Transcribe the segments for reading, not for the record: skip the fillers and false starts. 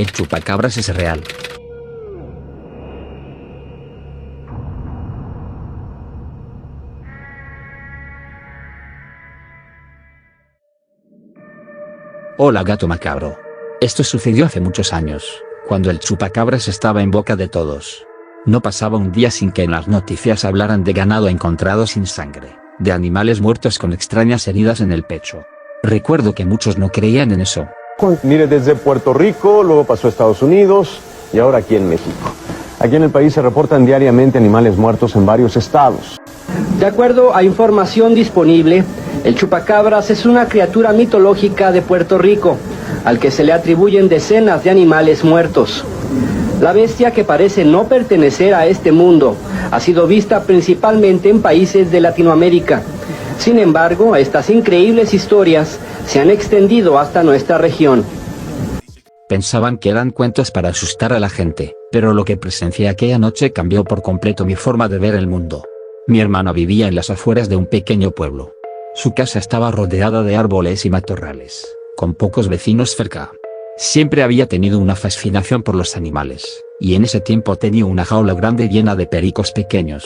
El chupacabras es real. Hola gato macabro. Esto sucedió hace muchos años, cuando el chupacabras estaba en boca de todos. No pasaba un día sin que en las noticias hablaran de ganado encontrado sin sangre, de animales muertos con extrañas heridas en el pecho. Recuerdo que muchos no creían en eso. Mire, desde Puerto Rico, luego pasó a Estados Unidos y ahora aquí en México. Aquí en el país se reportan diariamente animales muertos en varios estados. De acuerdo a información disponible, el chupacabras es una criatura mitológica de Puerto Rico, al que se le atribuyen decenas de animales muertos. La bestia, que parece no pertenecer a este mundo, ha sido vista principalmente en países de Latinoamérica. Sin embargo, estas increíbles historias se han extendido hasta nuestra región. Pensaban que eran cuentos para asustar a la gente, pero lo que presencié aquella noche cambió por completo mi forma de ver el mundo. Mi hermana vivía en las afueras de un pequeño pueblo. Su casa estaba rodeada de árboles y matorrales, con pocos vecinos cerca. Siempre había tenido una fascinación por los animales, y en ese tiempo tenía una jaula grande llena de pericos pequeños.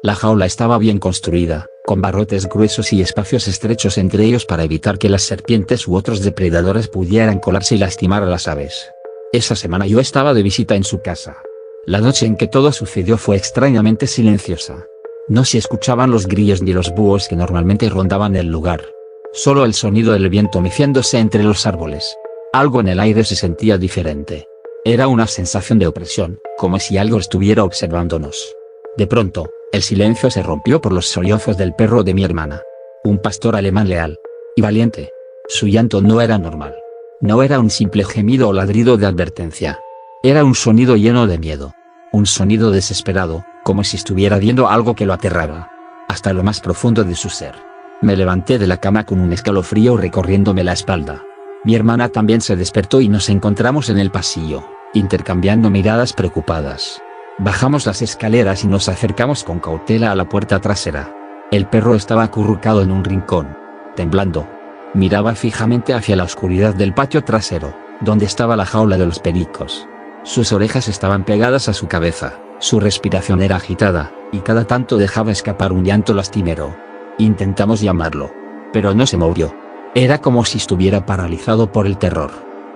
La jaula estaba bien construida, con barrotes gruesos y espacios estrechos entre ellos para evitar que las serpientes u otros depredadores pudieran colarse y lastimar a las aves. Esa semana yo estaba de visita en su casa. La noche en que todo sucedió fue extrañamente silenciosa. No se escuchaban los grillos ni los búhos que normalmente rondaban el lugar. Solo el sonido del viento meciéndose entre los árboles. Algo en el aire se sentía diferente. Era una sensación de opresión, como si algo estuviera observándonos. De pronto, el silencio se rompió por los sollozos del perro de mi hermana. Un pastor alemán leal y valiente. Su llanto no era normal. No era un simple gemido o ladrido de advertencia. Era un sonido lleno de miedo. Un sonido desesperado, como si estuviera viendo algo que lo aterraba. Hasta lo más profundo de su ser. Me levanté de la cama con un escalofrío recorriéndome la espalda. Mi hermana también se despertó y nos encontramos en el pasillo, intercambiando miradas preocupadas. Bajamos las escaleras y nos acercamos con cautela a la puerta trasera. El perro estaba acurrucado en un rincón, temblando. Miraba fijamente hacia la oscuridad del patio trasero, donde estaba la jaula de los pericos. Sus orejas estaban pegadas a su cabeza, su respiración era agitada, y cada tanto dejaba escapar un llanto lastimero. Intentamos llamarlo, pero no se movió. Era como si estuviera paralizado por el terror.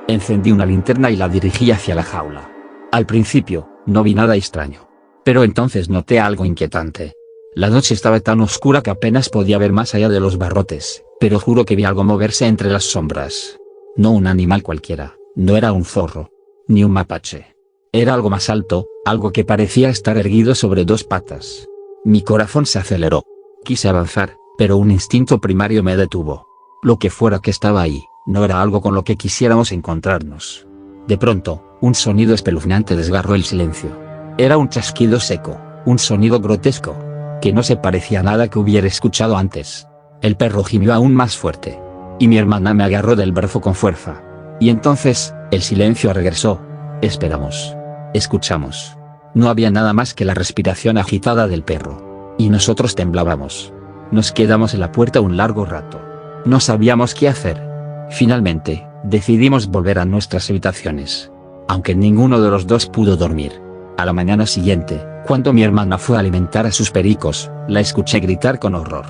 Encendí una linterna y la dirigí hacia la jaula. Al principio, no vi nada extraño. Pero entonces noté algo inquietante. La noche estaba tan oscura que apenas podía ver más allá de los barrotes, pero juro que vi algo moverse entre las sombras. No un animal cualquiera, no era un zorro, ni un mapache. Era algo más alto, algo que parecía estar erguido sobre dos patas. Mi corazón se aceleró. Quise avanzar, pero un instinto primario me detuvo. Lo que fuera que estaba ahí, no era algo con lo que quisiéramos encontrarnos. De pronto, un sonido espeluznante desgarró el silencio. Era un chasquido seco, un sonido grotesco, que no se parecía a nada que hubiera escuchado antes. El perro gimió aún más fuerte. Y mi hermana me agarró del brazo con fuerza. Y entonces, el silencio regresó. Esperamos. Escuchamos. No había nada más que la respiración agitada del perro. Y nosotros temblábamos. Nos quedamos en la puerta un largo rato. No sabíamos qué hacer. Finalmente, decidimos volver a nuestras habitaciones. Aunque ninguno de los dos pudo dormir. A la mañana siguiente, cuando mi hermana fue a alimentar a sus pericos, la escuché gritar con horror.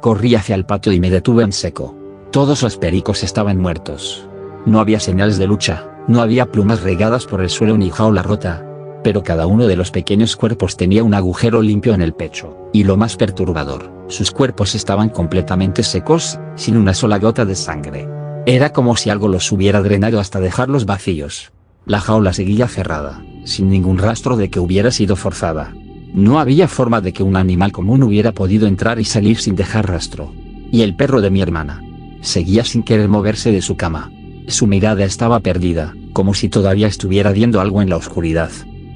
Corrí hacia el patio y me detuve en seco. Todos los pericos estaban muertos. No había señales de lucha, no había plumas regadas por el suelo ni jaula rota. Pero cada uno de los pequeños cuerpos tenía un agujero limpio en el pecho, y lo más perturbador, sus cuerpos estaban completamente secos, sin una sola gota de sangre. Era como si algo los hubiera drenado hasta dejarlos vacíos. La jaula seguía cerrada, sin ningún rastro de que hubiera sido forzada. No había forma de que un animal común hubiera podido entrar y salir sin dejar rastro. Y el perro de mi hermana seguía sin querer moverse de su cama. Su mirada estaba perdida, como si todavía estuviera viendo algo en la oscuridad.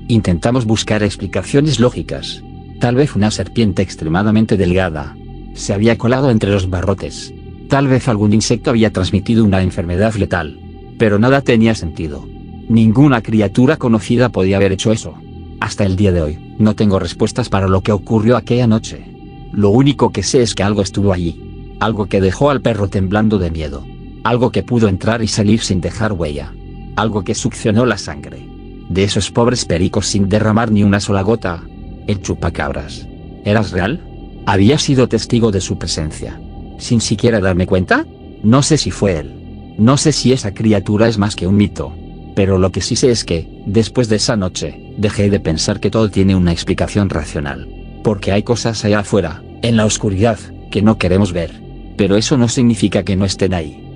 Intentamos buscar explicaciones lógicas. Tal vez una serpiente extremadamente delgada se había colado entre los barrotes. Tal vez algún insecto había transmitido una enfermedad letal. Pero nada tenía sentido. Ninguna criatura conocida podía haber hecho eso. Hasta el día de hoy, no tengo respuestas para lo que ocurrió aquella noche. Lo único que sé es que algo estuvo allí. Algo que dejó al perro temblando de miedo. Algo que pudo entrar y salir sin dejar huella. algo que succionó la sangre de esos pobres pericos sin derramar ni una sola gota. El chupacabras. ¿Eras real? ¿Había sido testigo de su presencia sin siquiera darme cuenta? No sé si fue él. No sé si esa criatura es más que un mito. Pero lo que sí sé es que, después de esa noche, dejé de pensar que todo tiene una explicación racional. Porque hay cosas allá afuera, en la oscuridad, que no queremos ver. Pero eso no significa que no estén ahí.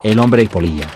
El hombre y polilla.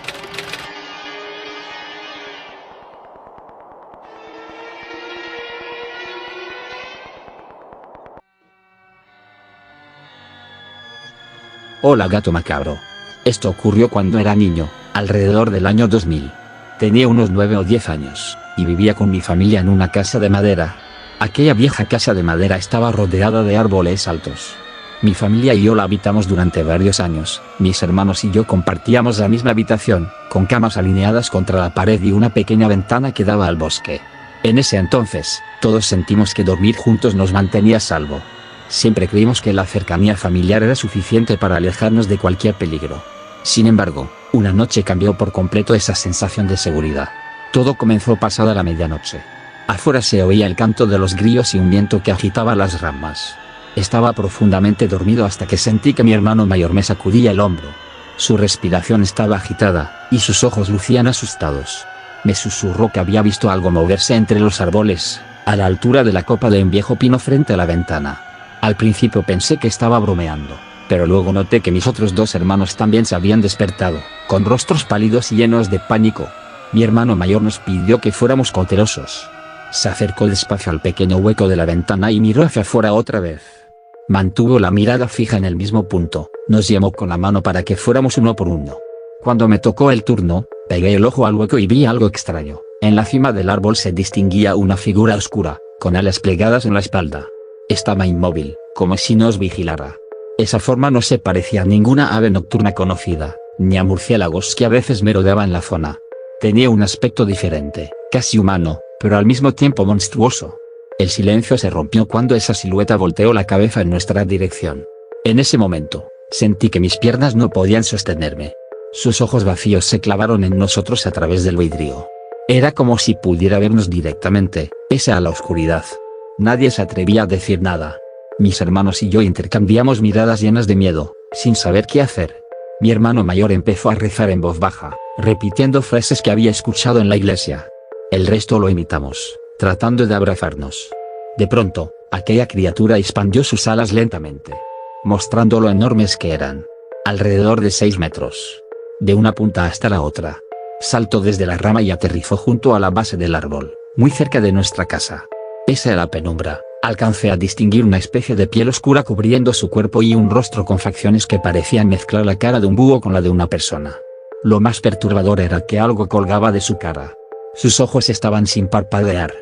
Hola gato macabro. Esto ocurrió cuando era niño, alrededor del año 2000. Tenía unos 9 o 10 años, y vivía con mi familia en una casa de madera. Aquella vieja casa de madera estaba rodeada de árboles altos. Mi familia y yo la habitamos durante varios años. Mis hermanos y yo compartíamos la misma habitación, con camas alineadas contra la pared y una pequeña ventana que daba al bosque. En ese entonces, todos sentimos que dormir juntos nos mantenía a salvo. Siempre creímos que la cercanía familiar era suficiente para alejarnos de cualquier peligro. Sin embargo, una noche cambió por completo esa sensación de seguridad. Todo comenzó pasada la medianoche. Afuera se oía el canto de los grillos y un viento que agitaba las ramas. Estaba profundamente dormido hasta que sentí que mi hermano mayor me sacudía el hombro. Su respiración estaba agitada, y sus ojos lucían asustados. Me susurró que había visto algo moverse entre los árboles, a la altura de la copa de un viejo pino frente a la ventana. Al principio pensé que estaba bromeando, pero luego noté que mis otros dos hermanos también se habían despertado, con rostros pálidos y llenos de pánico. Mi hermano mayor nos pidió que fuéramos cautelosos. Se acercó despacio al pequeño hueco de la ventana y miró hacia afuera otra vez. Mantuvo la mirada fija en el mismo punto, nos llamó con la mano para que fuéramos uno por uno. Cuando me tocó el turno, pegué el ojo al hueco y vi algo extraño. En la cima del árbol se distinguía una figura oscura, con alas plegadas en la espalda. Estaba inmóvil, como si nos vigilara. Esa forma no se parecía a ninguna ave nocturna conocida, ni a murciélagos que a veces merodeaban en la zona. Tenía un aspecto diferente, casi humano, pero al mismo tiempo monstruoso. El silencio se rompió cuando esa silueta volteó la cabeza en nuestra dirección. En ese momento, sentí que mis piernas no podían sostenerme. Sus ojos vacíos se clavaron en nosotros a través del vidrio. Era como si pudiera vernos directamente, pese a la oscuridad. Nadie se atrevía a decir nada. Mis hermanos y yo intercambiamos miradas llenas de miedo, sin saber qué hacer. Mi hermano mayor empezó a rezar en voz baja, repitiendo frases que había escuchado en la iglesia. El resto lo imitamos, tratando de abrazarnos. De pronto, aquella criatura expandió sus alas lentamente, mostrando lo enormes que eran. Alrededor de 6 metros. De una punta hasta la otra. Saltó desde la rama y aterrizó junto a la base del árbol, muy cerca de nuestra casa. Pese a la penumbra, alcancé a distinguir una especie de piel oscura cubriendo su cuerpo y un rostro con facciones que parecían mezclar la cara de un búho con la de una persona. Lo más perturbador era que algo colgaba de su cara. Sus ojos estaban sin parpadear.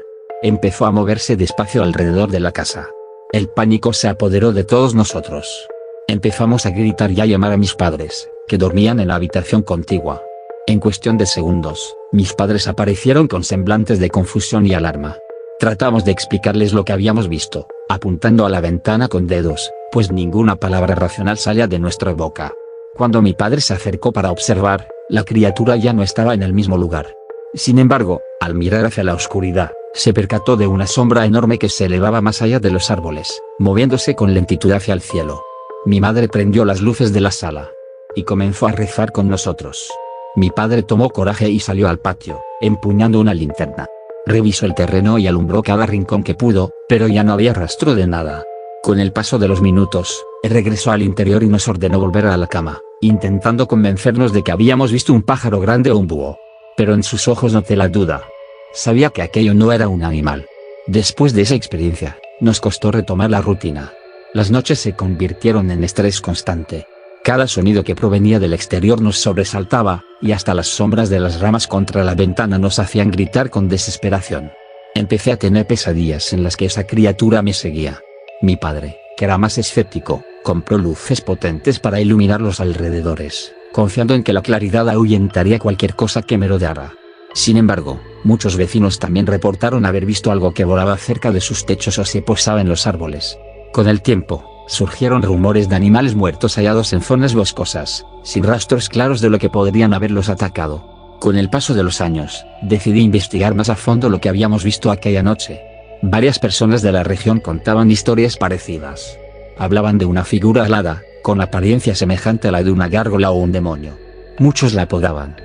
Empezó a moverse despacio alrededor de la casa. El pánico se apoderó de todos nosotros. Empezamos a gritar y a llamar a mis padres, que dormían en la habitación contigua. En cuestión de segundos, mis padres aparecieron con semblantes de confusión y alarma. Tratamos de explicarles lo que habíamos visto, apuntando a la ventana con dedos, pues ninguna palabra racional salía de nuestra boca. Cuando mi padre se acercó para observar, la criatura ya no estaba en el mismo lugar. Sin embargo, al mirar hacia la oscuridad, se percató de una sombra enorme que se elevaba más allá de los árboles, moviéndose con lentitud hacia el cielo. Mi madre prendió las luces de la sala y comenzó a rezar con nosotros. Mi padre tomó coraje y salió al patio, empuñando una linterna. Revisó el terreno y alumbró cada rincón que pudo, pero ya no había rastro de nada. Con el paso de los minutos, él regresó al interior y nos ordenó volver a la cama, intentando convencernos de que habíamos visto un pájaro grande o un búho. Pero en sus ojos noté la duda. Sabía que aquello no era un animal. Después de esa experiencia, nos costó retomar la rutina. Las noches se convirtieron en estrés constante. Cada sonido que provenía del exterior nos sobresaltaba, y hasta las sombras de las ramas contra la ventana nos hacían gritar con desesperación. Empecé a tener pesadillas en las que esa criatura me seguía. Mi padre, que era más escéptico, compró luces potentes para iluminar los alrededores, confiando en que la claridad ahuyentaría cualquier cosa que merodeara. Sin embargo, Muchos vecinos también reportaron haber visto algo que volaba cerca de sus techos o se posaba en los árboles. Con el tiempo, surgieron rumores de animales muertos hallados en zonas boscosas, sin rastros claros de lo que podrían haberlos atacado. Con el paso de los años, decidí investigar más a fondo lo que habíamos visto aquella noche. Varias personas de la región contaban historias parecidas. Hablaban de una figura alada, con apariencia semejante a la de una gárgola o un demonio. Muchos la apodaban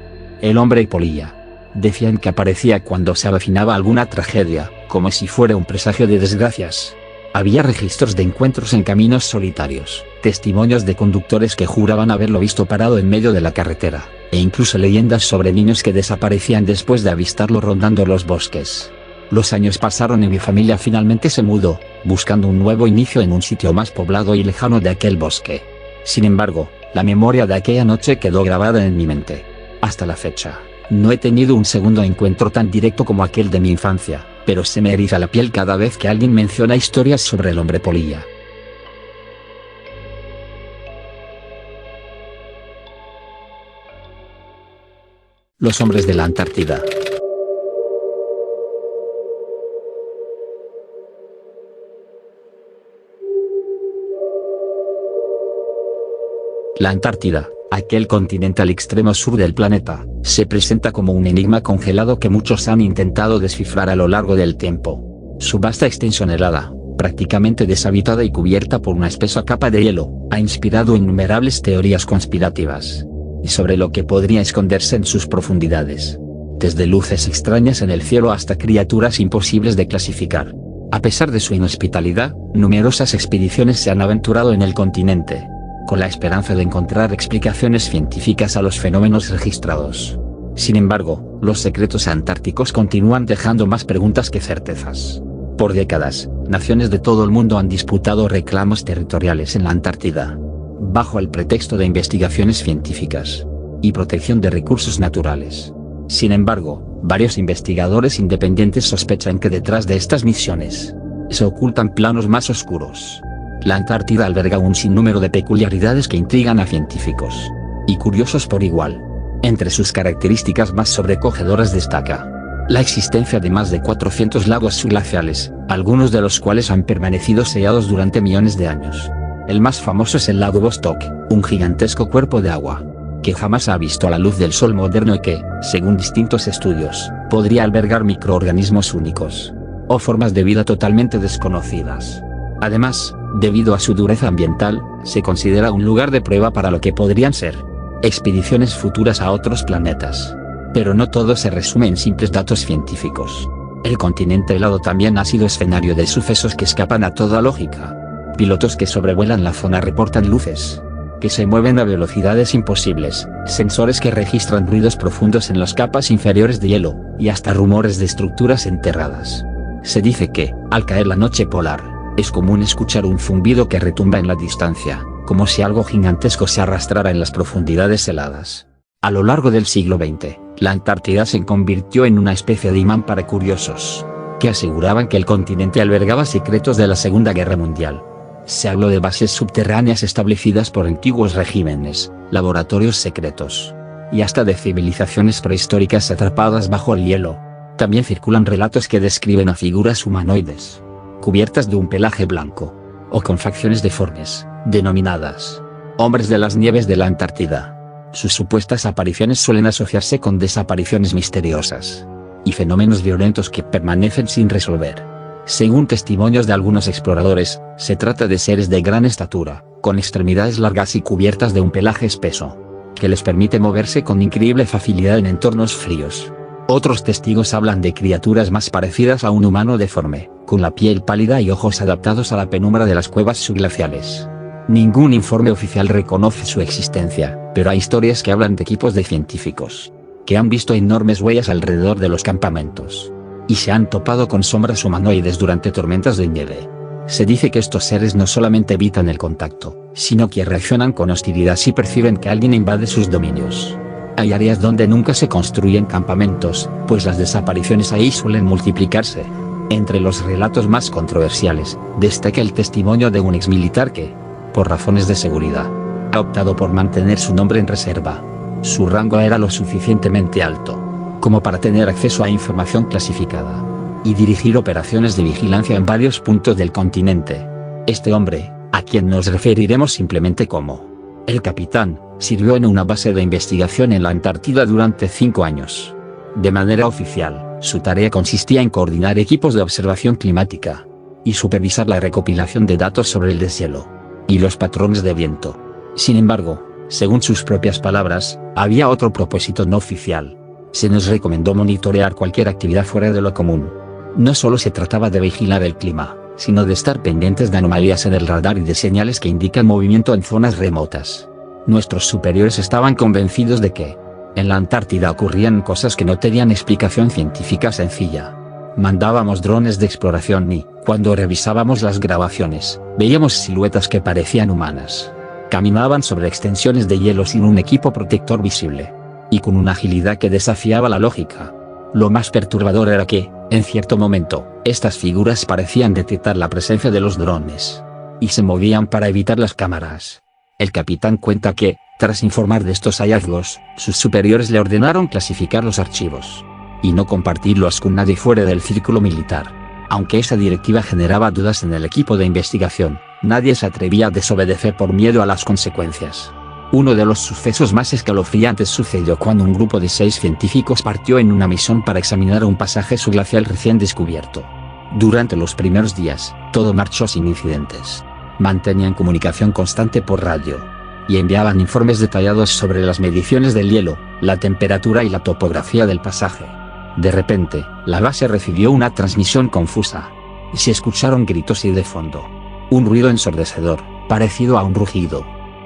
el hombre polilla. Decían que aparecía cuando se avecinaba alguna tragedia, como si fuera un presagio de desgracias. Había registros de encuentros en caminos solitarios, testimonios de conductores que juraban haberlo visto parado en medio de la carretera, e incluso leyendas sobre niños que desaparecían después de avistarlo rondando los bosques. Los años pasaron y mi familia finalmente se mudó, buscando un nuevo inicio en un sitio más poblado y lejano de aquel bosque. Sin embargo, la memoria de aquella noche quedó grabada en mi mente. Hasta la fecha, no he tenido un segundo encuentro tan directo como aquel de mi infancia, pero se me eriza la piel cada vez que alguien menciona historias sobre el hombre polilla. Los hombres de la Antártida. La Antártida, aquel continente al extremo sur del planeta, se presenta como un enigma congelado que muchos han intentado descifrar a lo largo del tiempo. Su vasta extensión helada, prácticamente deshabitada y cubierta por una espesa capa de hielo, ha inspirado innumerables teorías conspirativas sobre lo que podría esconderse en sus profundidades. Desde luces extrañas en el cielo hasta criaturas imposibles de clasificar. A pesar de su inhospitalidad, numerosas expediciones se han aventurado en el continente, con la esperanza de encontrar explicaciones científicas a los fenómenos registrados. Sin embargo, los secretos antárticos continúan dejando más preguntas que certezas. Por décadas, naciones de todo el mundo han disputado reclamos territoriales en la Antártida, bajo el pretexto de investigaciones científicas y protección de recursos naturales. Sin embargo, varios investigadores independientes sospechan que detrás de estas misiones se ocultan planos más oscuros. La Antártida alberga un sinnúmero de peculiaridades que intrigan a científicos y curiosos por igual. Entre sus características más sobrecogedoras destaca la existencia de más de 400 lagos subglaciales, algunos de los cuales han permanecido sellados durante millones de años. El más famoso es el lago Vostok, un gigantesco cuerpo de agua que jamás ha visto la luz del sol moderno y que, según distintos estudios, podría albergar microorganismos únicos o formas de vida totalmente desconocidas. Además, debido a su dureza ambiental, se considera un lugar de prueba para lo que podrían ser expediciones futuras a otros planetas. Pero no todo se resume en simples datos científicos. El continente helado también ha sido escenario de sucesos que escapan a toda lógica. Pilotos que sobrevuelan la zona reportan luces que se mueven a velocidades imposibles, sensores que registran ruidos profundos en las capas inferiores de hielo, y hasta rumores de estructuras enterradas. Se dice que, al caer la noche polar, es común escuchar un zumbido que retumba en la distancia, como si algo gigantesco se arrastrara en las profundidades heladas. A lo largo del siglo XX, la Antártida se convirtió en una especie de imán para curiosos, que aseguraban que el continente albergaba secretos de la Segunda Guerra Mundial. Se habló de bases subterráneas establecidas por antiguos regímenes, laboratorios secretos, y hasta de civilizaciones prehistóricas atrapadas bajo el hielo. También circulan relatos que describen a figuras humanoides, cubiertas de un pelaje blanco, o con facciones deformes, denominadas hombres de las nieves de la Antártida. Sus supuestas apariciones suelen asociarse con desapariciones misteriosas y fenómenos violentos que permanecen sin resolver. Según testimonios de algunos exploradores, se trata de seres de gran estatura, con extremidades largas y cubiertas de un pelaje espeso, que les permite moverse con increíble facilidad en entornos fríos. Otros testigos hablan de criaturas más parecidas a un humano deforme, con la piel pálida y ojos adaptados a la penumbra de las cuevas subglaciales. Ningún informe oficial reconoce su existencia, pero hay historias que hablan de equipos de científicos que han visto enormes huellas alrededor de los campamentos, y se han topado con sombras humanoides durante tormentas de nieve. Se dice que estos seres no solamente evitan el contacto, sino que reaccionan con hostilidad si perciben que alguien invade sus dominios. Hay áreas donde nunca se construyen campamentos, pues las desapariciones ahí suelen multiplicarse. Entre los relatos más controversiales, destaca el testimonio de un exmilitar que, por razones de seguridad, ha optado por mantener su nombre en reserva. Su rango era lo suficientemente alto como para tener acceso a información clasificada y dirigir operaciones de vigilancia en varios puntos del continente. Este hombre, a quien nos referiremos simplemente como el capitán, sirvió en una base de investigación en la Antártida durante 5 años. De manera oficial, su tarea consistía en coordinar equipos de observación climática y supervisar la recopilación de datos sobre el deshielo y los patrones de viento. Sin embargo, según sus propias palabras, había otro propósito no oficial. Se nos recomendó monitorear cualquier actividad fuera de lo común. No solo se trataba de vigilar el clima, sino de estar pendientes de anomalías en el radar y de señales que indican movimiento en zonas remotas. Nuestros superiores estaban convencidos de que en la Antártida ocurrían cosas que no tenían explicación científica sencilla. Mandábamos drones de exploración y, cuando revisábamos las grabaciones, veíamos siluetas que parecían humanas. Caminaban sobre extensiones de hielo sin un equipo protector visible, y con una agilidad que desafiaba la lógica. Lo más perturbador era que, en cierto momento, estas figuras parecían detectar la presencia de los drones, y se movían para evitar las cámaras. El capitán cuenta que, tras informar de estos hallazgos, sus superiores le ordenaron clasificar los archivos y no compartirlos con nadie fuera del círculo militar. Aunque esa directiva generaba dudas en el equipo de investigación, nadie se atrevía a desobedecer por miedo a las consecuencias. Uno de los sucesos más escalofriantes sucedió cuando un grupo de 6 científicos partió en una misión para examinar un pasaje subglacial recién descubierto. Durante los primeros días, todo marchó sin incidentes. Mantenían comunicación constante por radio y enviaban informes detallados sobre las mediciones del hielo, la temperatura y la topografía del pasaje. De repente, la base recibió una transmisión confusa, y se escucharon gritos y de fondo un ruido ensordecedor, parecido a un rugido.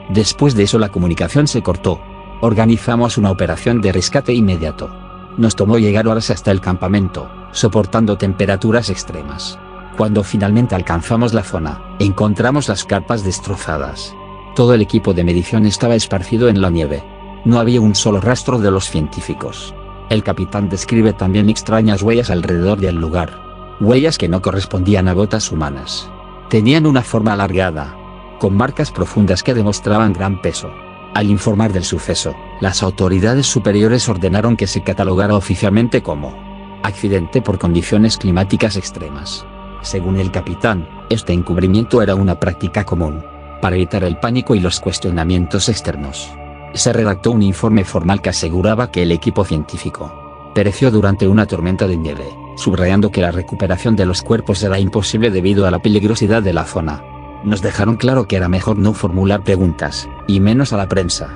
Después de eso la comunicación se cortó. Organizamos una operación de rescate inmediato. Nos tomó llegar horas hasta el campamento, soportando temperaturas extremas. Cuando finalmente alcanzamos la zona, encontramos las carpas destrozadas. Todo el equipo de medición estaba esparcido en la nieve. No había un solo rastro de los científicos. El capitán describe también extrañas huellas alrededor del lugar. Huellas que no correspondían a botas humanas. Tenían una forma alargada, con marcas profundas que demostraban gran peso. Al informar del suceso, las autoridades superiores ordenaron que se catalogara oficialmente como accidente por condiciones climáticas extremas. Según el capitán, este encubrimiento era una práctica común para evitar el pánico y los cuestionamientos externos. Se redactó un informe formal que aseguraba que el equipo científico pereció durante una tormenta de nieve, subrayando que la recuperación de los cuerpos era imposible debido a la peligrosidad de la zona. Nos dejaron claro que era mejor no formular preguntas, y menos a la prensa.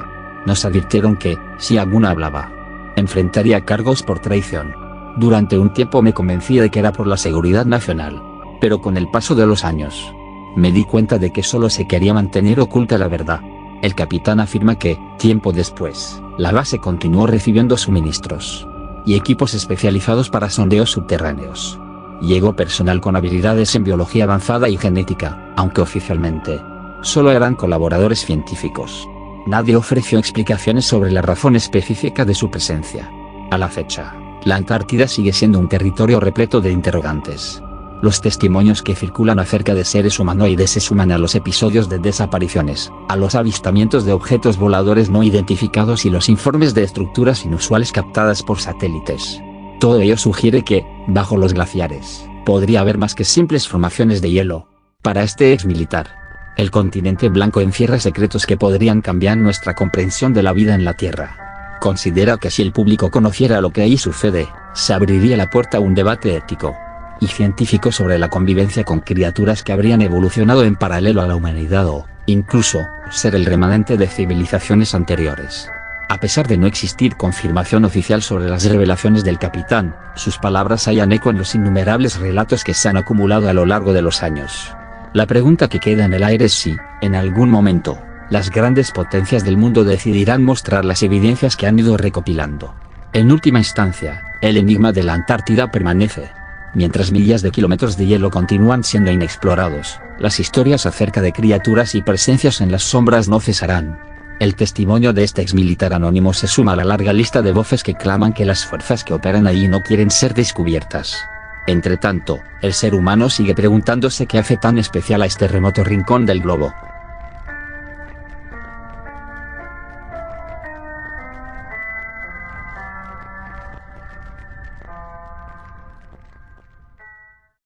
Nos advirtieron que, si alguno hablaba, enfrentaría cargos por traición. Durante un tiempo me convencí de que era por la seguridad nacional, pero con el paso de los años, me di cuenta de que solo se quería mantener oculta la verdad. El capitán afirma que, tiempo después, la base continuó recibiendo suministros y equipos especializados para sondeos subterráneos. Llegó personal con habilidades en biología avanzada y genética, aunque oficialmente solo eran colaboradores científicos. Nadie ofreció explicaciones sobre la razón específica de su presencia. A la fecha, la Antártida sigue siendo un territorio repleto de interrogantes. Los testimonios que circulan acerca de seres humanoides se suman a los episodios de desapariciones, a los avistamientos de objetos voladores no identificados y los informes de estructuras inusuales captadas por satélites. Todo ello sugiere que, bajo los glaciares, podría haber más que simples formaciones de hielo. Para este exmilitar, el continente blanco encierra secretos que podrían cambiar nuestra comprensión de la vida en la Tierra. Considera que si el público conociera lo que ahí sucede, se abriría la puerta a un debate ético y científico sobre la convivencia con criaturas que habrían evolucionado en paralelo a la humanidad o, incluso, ser el remanente de civilizaciones anteriores. A pesar de no existir confirmación oficial sobre las revelaciones del capitán, sus palabras hallan eco en los innumerables relatos que se han acumulado a lo largo de los años. La pregunta que queda en el aire es si, en algún momento, las grandes potencias del mundo decidirán mostrar las evidencias que han ido recopilando. En última instancia, el enigma de la Antártida permanece. Mientras millas de kilómetros de hielo continúan siendo inexplorados, las historias acerca de criaturas y presencias en las sombras no cesarán. El testimonio de este exmilitar anónimo se suma a la larga lista de voces que claman que las fuerzas que operan allí no quieren ser descubiertas. Entretanto, el ser humano sigue preguntándose qué hace tan especial a este remoto rincón del globo.